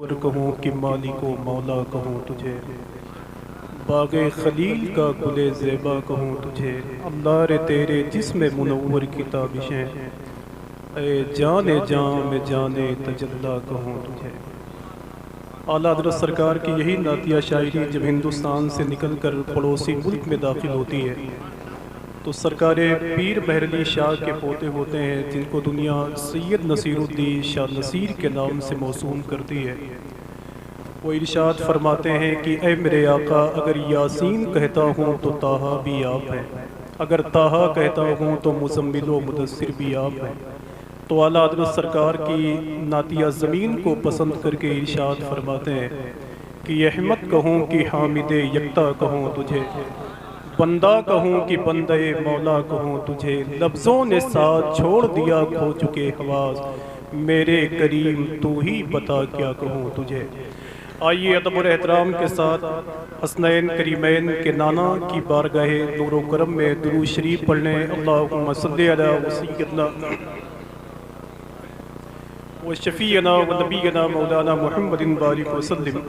Server कहूँ कि मालिको मौला कहूँ तुझे, बाग़े खलील का गुले ज़ेबा कहूँ तुझे। अल्लाह रे तेरे जिस्म मुनव्वर की ताबिशें, ए जाने जां में जाने तजल्ला कहूँ तुझे। आला हज़रत सरकार की यही नातिया शायरी जब हिंदुस्तान से निकल कर पड़ोसी मुल्क में दाखिल होती है तो सरकार पीर महरली शाह के पोते होते हैं, जिनको दुनिया सैयद नसीरुद्दीन शाह नसीर के नाम से मौसूम करती है। वो इरशाद फरमाते हैं कि ए मेरे आका, अगर यासीन कहता हूँ तो ताहा भी आप हैं, अगर ताहा कहता हूँ तो मुज़म्मिल व मुदस्सिर भी आप हैं। तो आला हज़रत सरकार की नातिया ज़मीन को पसंद करके इरशाद फरमाते हैं कि अहमद कहूँ कि हामिद यकता कहूँ तुझे, बंदा कहूँ कि बंदे मौला कहूँ तुझे। लफ्ज़ों ने साथ छोड़ दिया खो चुके हवास, मेरे करीम तू ही बता क्या कहूँ तुझे। आइए अदब और एहतराम के साथ हसनैन करीमैन के नाना की बारगाहे नूर व करम में दुरूद शरीफ पढ़ने। अल्लाहुम्मा सल्ली अला सय्यदना व शफ़ीअना व नबीना मौलाना मुहम्मदिन बारिक वसल्लम,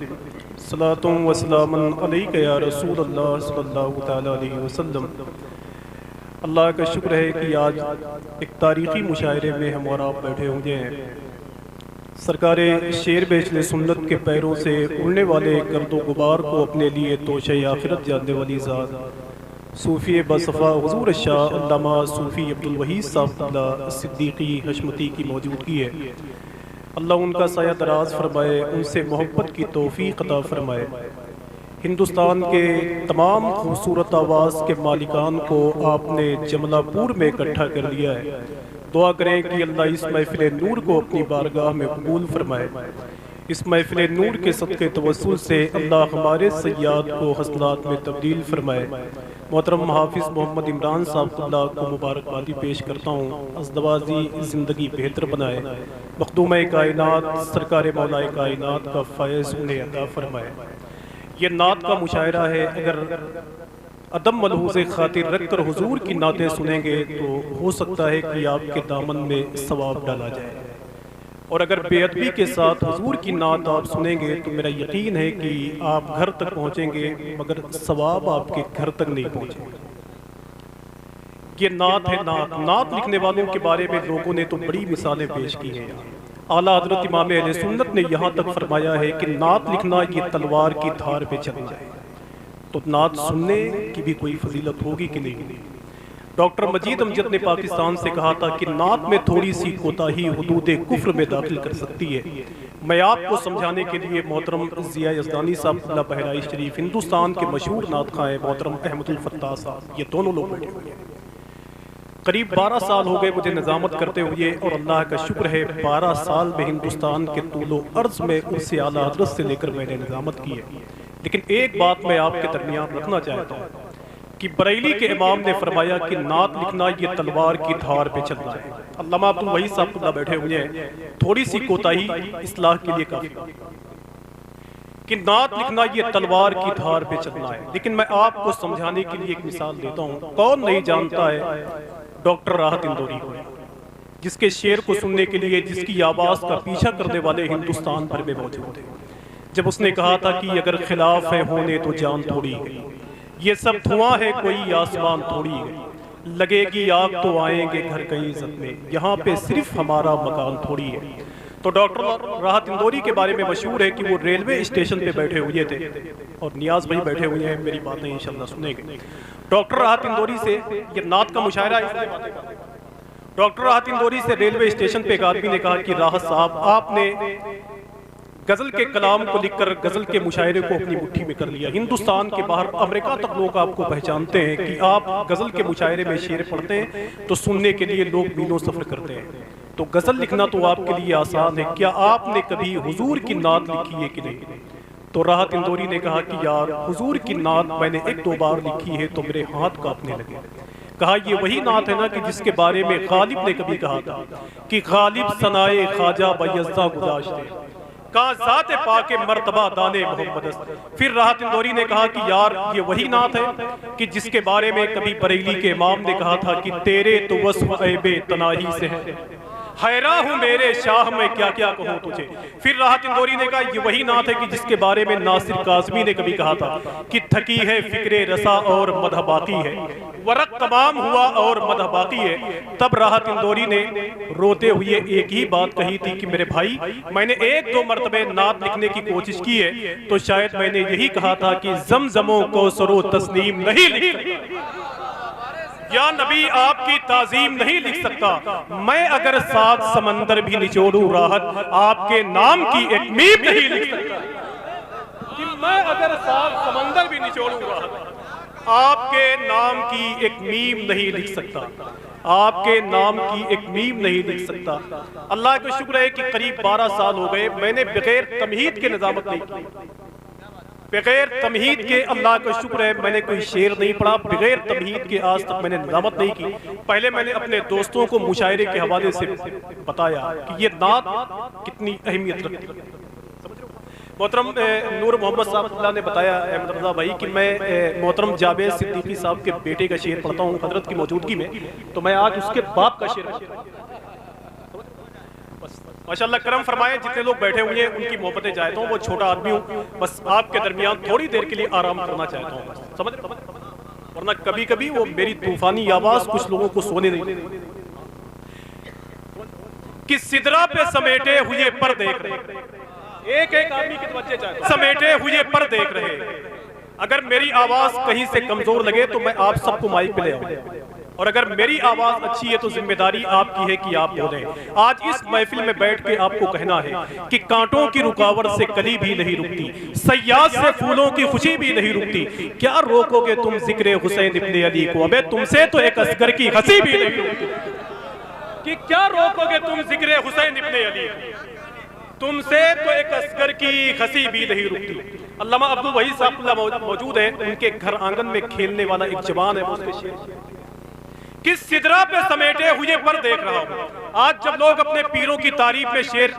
सलातुं व सलामुन अलैका या रसूल अल्लाह सल्लल्लाहु तआला अलैहि वसल्लम। अल्लाह का शुक्र है कि आज एक तारीख़ी मुशायरे में हम और आप बैठे हुए हैं। सरकार शेर बेचने सुन्नत के पैरों से उड़ने वाले गर्दो गुबार को अपने लिए तोशे आखिरत जानने वाली ज़ात सूफ़ी बसफ़ा हुज़ूर शाह अल्लामा सूफ़ी अब्दुल वहीद साहब सिद्दीक़ी हशमती की मौजूदगी है। अल्लाह उनका साया दराज फरमाए, उनसे मोहब्बत की तौफ़ीक़ अता फरमाए। हिंदुस्तान के तमाम खूबसूरत आवाज़ के मालिकान को आपने जमलापुर में इकट्ठा कर लिया है। दुआ करें कि अल्लाह इस महफ़िल नूर को अपनी बारगाह में कबूल फरमाए। इस महफ़िल नूर के सदक़े तवस्सुल से अल्लाह हमारे सय्याद को हसनात में तब्दील फरमाए। मोहतरम हाफिज़ मोहम्मद इमरान साहब को मुबारकबादी पेश करता हूँ। अज़दवाज़ी ज़िंदगी बेहतर बनाए, मखदूम कायनात सरकार मौला कायनात का फ़ैज़ उन्हें अता फरमाए। ये नात का मुशायरा है। अगर अदम मलहूज़ खातिर रख कर हुजूर की नातें सुनेंगे तो हो सकता है कि आपके दामन में सवाब डाला जाए, और अगर बेअदबी के साथ हुजूर की नात आप सुनेंगे तो मेरा यकीन है कि आप घर तक पहुँचेंगे मगर सवाब आपके घर तक नहीं पहुँचेगा। ये नात है। नात लिखने वालों के बारे में लोगों ने तो बड़ी मिसालें पेश की हैं। आला हज़रत इमाम अहले सुन्नत ने यहाँ तक फरमाया है कि नात लिखना ये तलवार की धार पे चलना है। तो नात सुनने की भी कोई फजीलत होगी कि नहीं। डॉक्टर मजीद अमजद ने पाकिस्तान से कहा था कि नात में थोड़ी सी कोताही हुदूद कुफ्र में दाखिल कर सकती है। मैं आपको समझाने के लिए मोहतरम ज़िया यज़दानी साहब बहराई शरीफ, हिंदुस्तान के मशहूर नात खां हैं मोहतरम अहमदुल फत्ताह साहब, ये दोनों लोग बैठे हुए हैं। करीब 12 साल हो गए मुझे निज़ामत करते हुए, और अल्लाह का शुक्र है 12 साल में हिंदुस्तान के तूलो अर्ज़ में उससे आला हज़रत से लेकर मैंने निज़ामत की है। लेकिन एक बात मैं आपके दरमियान रखना चाहता हूँ कि बरेली के इमाम ने फरमाया कि नात लिखना ये तलवार की धार पे चलना है। अल्लामा अब्दुल वहीद साहब बैठे हुए हैं, थोड़ी सी कोताही इस्लाह के लिए काफी कि नात लिखना ये तलवार की धार पे चलना है। लेकिन मैं आपको समझाने के लिए एक मिसाल देता हूँ। कौन नहीं जानता है डॉक्टर राहत इंदौरी को, जिसके शेर को सुनने के लिए, जिसकी आवाज़ का पीछा करने वाले हिंदुस्तान भर में मौजूद थे। जब उसने कहा था कि अगर खिलाफ है होने तो जान थोड़ी है, ये सब धुआं है कोई आसमान थोड़ी है, लगेगी आग तो आएंगे घर कहीं इज्जत में, यहाँ पे सिर्फ हमारा मकान थोड़ी है। तो डॉक्टर राहत इंदौरी के बारे में मशहूर है कि वो रेलवे स्टेशन पे बैठे हुए थे, और नियाज भाई बैठे हुए हैं, मेरी बातें इंशाल्लाह सुनेंगे। डॉक्टर राहत इंदौरी से ये नात का मुशायरा है। डॉक्टर राहत इंदौरी से रेलवे स्टेशन पे एक आदमी ने कहा कि राहत साहब, आपने गजल के कलाम को लिखकर गजल के मुशायरे को अपनी मुट्ठी में कर लिया। हिंदुस्तान के बाहर अमेरिका तक लोग आपको पहचानते हैं कि आप गजल के मुशायरे में शेर पढ़ते हैं तो सुनने के लिए लोग मीलों सफर करते हैं। तो गजल लिखना तो आपके लिए आसान है, क्या आपने कभी हुजूर की नात लिखी है कि नहीं? तो राहत इंदौरी ने कहा कि यार, हुजूर की नात मैंने 1-2 बार लिखी है तो मेरे हाथ कांपने लगे। कहा ये वही नात है ना कि जिसके बारे में गालिब ने कभी कहा था कि गालिब सनाए ख्वाजा बयज़्ज़ा गुज़ाश्ते कहा ज़ाते पाके मर्तबा दाने मोहम्मद। फिर राहत इंदौरी ने कहा कि यार ये वही नात है कि जिसके बारे में कभी बरेली के इमाम ने कहा था कि तेरे तो वस्फ़ ऐबे तनाही से है, हैरान हूँ मेरे शाह मैं क्या क्या कहूँ तुझे। फिर राहत इंदौरी ने कहा ये वही नात है कि जिसके बारे में नासिर काज़मी ने कभी कहा था कि थकी है फिक्रे रसा और मदह बाकी है, वरक तमाम हुआ और मदह बाकी है। तब राहत इंदौरी ने रोते हुए एक ही बात कही थी कि मेरे भाई मैंने एक दो मरतबे नात लिखने की कोशिश की है तो शायद मैंने यही कहा था कि ज़मज़मो कौसरो तस्नीम नहीं लिख या नबी आपकी ताजीम नहीं लिख सकता। मैं अगर 7 समंदर भी निचोड़ूं राहत आपके नाम की एक मीम नहीं लिख सकता। कि मैं अगर 7 समंदर भी निचोड़ूं राहत आपके नाम की एक मीम नहीं लिख सकता, आपके नाम की एक मीम नहीं लिख सकता। अल्लाह का शुक्र है कि करीब 12 साल हो गए मैंने बगैर तमहीद के निजामत नहीं की, बगैर तमहीद के अल्लाह का शुक्र है मैंने कोई शेर नहीं पढ़ा, बगैर तमहीद के आज तक मैंने निजामत नहीं की। पहले मैंने अपने दोस्तों को मुशायरे के हवाले से बताया कि ये नात कितनी अहमियत रखती है। मोहतरम नूर मोहम्मद साहब ने बताया अहमद रज़ा भाई कि मैं मोहतरम जावेद सिद्दीकी साहब के बेटे का शेर पढ़ता हूँ हजरत की मौजूदगी में, तो मैं आज उसके बाप का शेर माशाल्लाह करम फरमाए। जितने लोग बैठे हुए हैं उनकी मोहब्बतें चाहता हूँ, वो छोटा आदमी हूँ, बस आपके दरमियान थोड़ी देर के लिए आराम करना चाहता हूँ, समझ वरना कभी कभी वो मेरी तूफानी आवाज कुछ लोगों को सोने नहीं देती। कि सिदरा पे समेटे हुए पर देख रहे एक एक आदमी के बच्चे चाहते समेटे हुए पर देख रहे, अगर मेरी आवाज कहीं से कमजोर लगे तो मैं आप सबको माइक पे ले आऊं, और अगर मेरी आवाज अच्छी है तो जिम्मेदारी आपकी है कि आप बोलें। आज इस महफिल में बैठ के आपको कहना है कि कांटों की रुकावट से कली भी नहीं रुकती, सयाद से फूलों की खुशी भी नहीं रुकती, क्या रोकोगे तुम जिक्र हुसैन इब्ने अली को, अबे तुमसे तो एक असगर की हंसी भी नहीं रुकती। कि क्या रोकोगे तुम जिक्र हुसैन इब्ने अली, तुमसे तो एक असगर की हंसी भी नहीं रुकती। अल्लामा अब्दुल वहीद साहब मौजूद है, उनके घर आंगन में खेलने वाला एक जवान है, उसके शेर किस सिदरा पे समेटे हुए पर देख रहा हूं। आज जब लोग अपने पीरों की तारीफ में शेर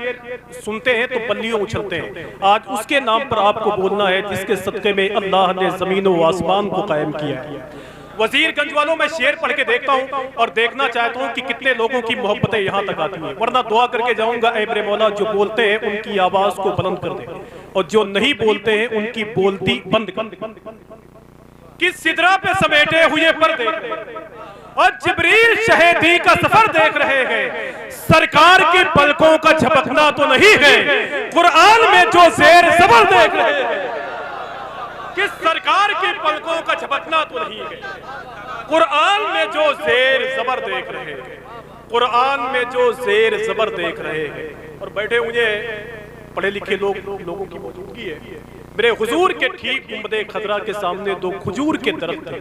सुनते हैं तो पल्लियों उछलते हैं, आज उसके नाम पर आपको बोलना है जिसके सदक़े में अल्लाह ने जमीन व आसमान को कायम किया है। वजीरगंज वालों में शेर पढ़ के देखता हूं और देखना चाहता हूं कि कितने लोगों की मोहब्बतें यहां तक आती हैं, वरना दुआ करके जाऊंगा ऐ मेरे मौला जो बोलते हैं उनकी आवाज को बुलंद कर दे और जो नहीं बोलते हैं उनकी बोलती बंद कर। किस सिदरा पे समेटे हुए पर देख और जिब्रील शहीदी का सफर देख रहे हैं, सरकार की पलकों का झपकना तो नहीं है, कुरान में जो ज़ेर ज़बर देख रहे हैं। किस सरकार की पलकों का झपकना तो नहीं है, कुरान में जो ज़ेर ज़बर देख रहे हैं, कुरान में जो ज़ेर ज़बर देख रहे हैं। और बैठे हुए पढ़े लिखे लोगों की मौजूदगी है। मेरे हुजूर के ठीक गुंबदे खजरा के सामने 2 खजूर के दरख्त थे,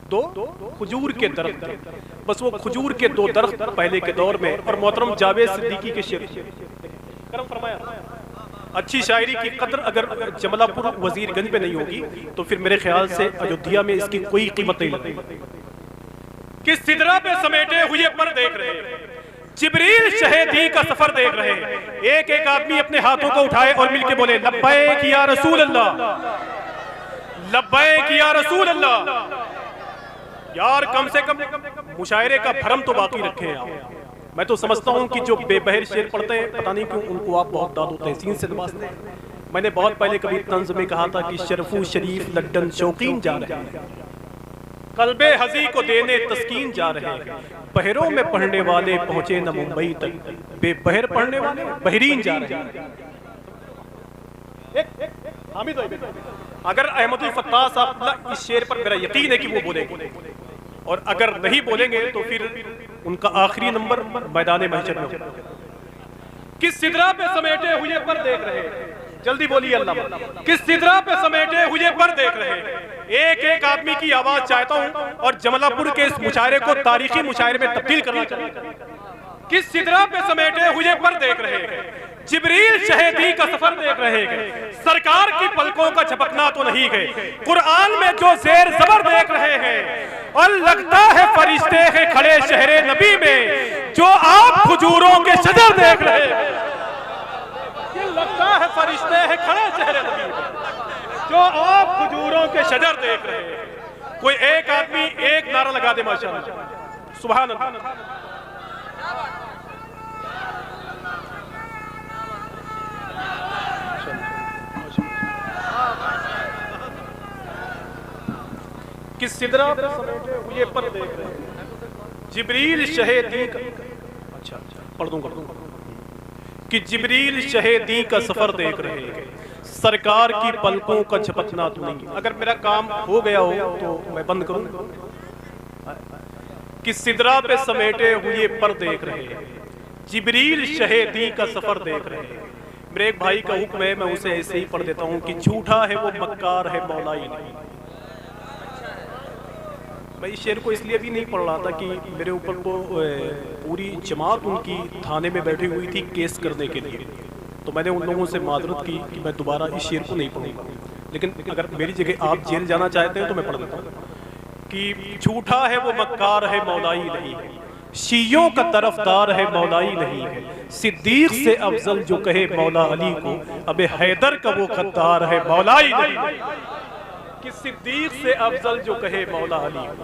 2 खजूर के दरख्त थे, बस वो खजूर के 2 दरख्त पहले के दौर में। और मोहतरम जावेद सिद्दीकी के शेर करम फरमाया, अच्छी शायरी की कदर अगर जमलापुर वजीरगंज में नहीं होगी तो फिर मेरे ख्याल से अयोध्या में इसकी कोई कीमत नहीं लगती। किस सिदरा पे समेटे हुए पर देख रहे हैं, जिब्रील शहीदी का सफर देख रहे हैं। एक एक आदमी अपने हाथों को उठाए और मिलके बोले लब्बैक या रसूल अल्लाह, लब्बैक या रसूल अल्लाह। यार कम से कम मुशायरे का भरम तो बाकी रखे हैं आप। मैं तो समझता हूं कि जो बेबहर शेर पढ़ते हैं पता नहीं क्यों उनको आप बहुत दादो तहसीन से नवाजते हैं। मैंने बहुत पहले कभी तंज में कहा था कि शरफू शरीफ लड्डन शौकीन जा रहे हैं, कल्बे हजी को देने तस्कीन जा रहे हैं, बहरों में पढ़ने वाले पहुंचे न मुंबई तक, बेबहर पढ़ने वाले बहरीन जा रहे हैं। अगर अहमदुल फत्ताह साहब इस शेर पर मेरा यकीन है कि वो बोलेंगे, और अगर नहीं बोलेंगे तो फिर उनका आखिरी नंबर मैदान महशर में होगा। किस सिदरा पे समेटे हुए पर देख रहे हैं, जल्दी बोलिए अल्लाह। किस सिदरा पे समेटे हुए पर देख रहे हैं, एक एक आदमी की आवाज चाहता हूं और जमलापुर के इस मुशायरे को तारीखी मुशायरे में तब्दील करना चाहिए। किस सिदरा पे समेटे हुए पर देख रहे हैं, जिब्रील शहीदी का सफर देख रहे हैं, सरकार की पलकों का झपकना तो नहीं है, कुरान में जो ज़ेर ज़बर देख रहे हैं। और लगता है फरिश्ते हैं खड़े शहरे नबी में, जो आप खजूरों के शजर देख रहे हैं। ये लगता है फरिश्ते हैं खड़े शहरे नबी में, जो आप खजूरों के शजर देख रहे हैं। कोई एक आदमी एक नारा लगा दे माशाअल्लाह, सुभान अल्लाह। कि सिदरा पे समेटे हुए पर देख रहे हैं, जिब्रील शहेदी का, अच्छा पढ़ दूं कि जिब्रील शहेदी का सफर देख रहे हैं, सरकार की पलकों का झपकना तो नहीं। अगर मेरा काम हो गया हो तो मैं बंद करूं। कि सिदरा पे समेटे हुए पर देख रहे हैं, जिब्रील शहेदी का सफर देख रहे हैं। मेरे एक भाई का हुक्म है, मैं उसे ऐसे ही पढ़ देता हूं कि झूठा है वो मक्कार है मौला ही नहीं। मैं इस शेर को इसलिए भी नहीं पढ़ रहा था कि मेरे ऊपर तो पूरी जमात उनकी थाने में बैठी हुई थी केस करने के लिए, तो मैंने उन लोगों से माजरत की कि मैं दोबारा इस शेर को नहीं पढ़ूंगा। लेकिन अगर मेरी जगह आप जेल जाना चाहते हैं तो मैं पढ़ देता हूँ कि झूठा है वो मक्कार है मौलाई नहीं है, शीयों का तरफदार है मौलाई नहीं है, सिद्दीक से अफजल जो कहे मौला अली को, अबे हैदर का वो गद्दार है मौलाई नहीं। कि सिद्दीक से अफजल जो कहे मौला अली को।